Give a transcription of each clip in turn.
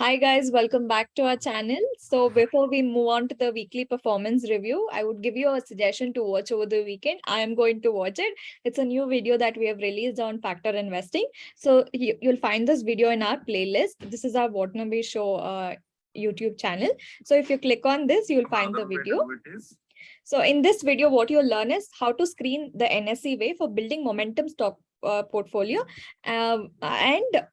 Hi guys, welcome back to our channel. So before we move on to the weekly performance review, I would give you a suggestion to watch over the weekend. I am going to watch it. It's a new video that we have released on factor investing. So you'll find this video in our playlist. This is our Watanabe Show YouTube channel. So if you click on this, you'll find the video. So in this video, what you'll learn is how to screen the NSE way for building momentum stock portfolio and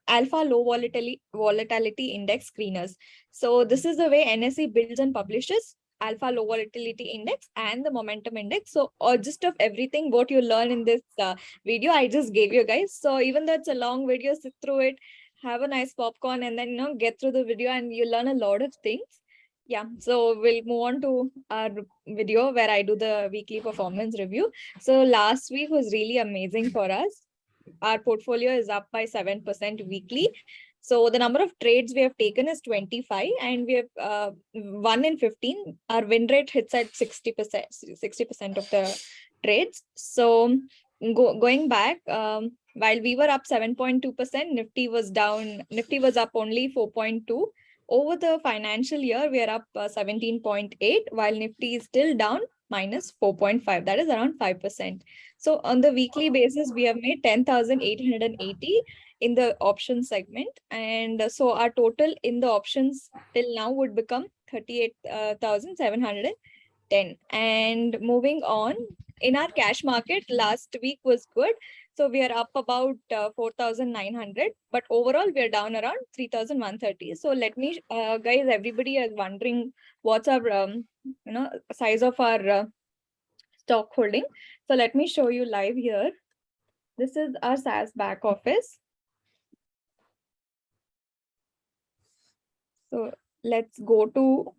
alpha low volatility index screeners. So this is the way NSE builds and publishes alpha low volatility index and the momentum index. So just of everything what you learn in this video, I just gave you guys. So even though it's a long video, sit through it, have a nice popcorn, and then get through the video and you learn a lot of things. Yeah, so we'll move on to our video where I do the weekly performance review. So last week was really amazing for us. Our portfolio is up by 7% weekly. So the number of trades we have taken is 25 and we have 1 in 15. Our win rate hits at 60% of the trades. So going back, while we were up 7.2%, Nifty was down. Nifty was up only 4.2. Over the financial year, we are up 17.8, while Nifty is still down minus 4.5. That is around 5%. So on the weekly basis, we have made 10,880 in the option segment. And so our total in the options till now would become 38,710. And moving on, in our cash market, last week was good. So we are up about 4,900, but overall we are down around 3,130. So let me, guys, everybody is wondering what's our, size of our stock holding. So let me show you live here. This is our SAS back office. So let's go to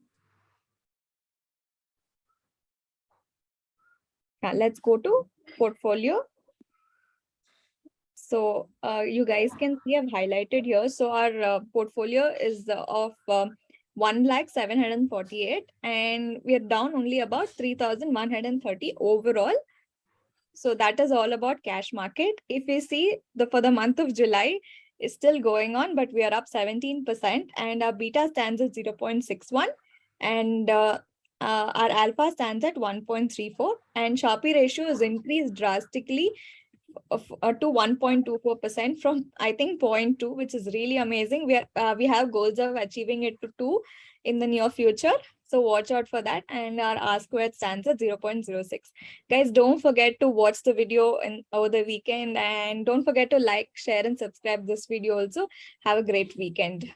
portfolio. So you guys can see I've highlighted here. So our portfolio is of 1,748,000 and we are down only about 3,130 overall. So that is all about cash market. If we see for the month of July is still going on, but we are up 17% and our beta stands at 0.61 and our alpha stands at 1.34 and Sharpe ratio is increased drastically to 1.24% from I think 0.2, which is really amazing. We have goals of achieving it to 2 in the near future. So watch out for that. And our R squared stands at 0.06. Guys, don't forget to watch the video over the weekend and don't forget to like, share and subscribe this video also. Have a great weekend.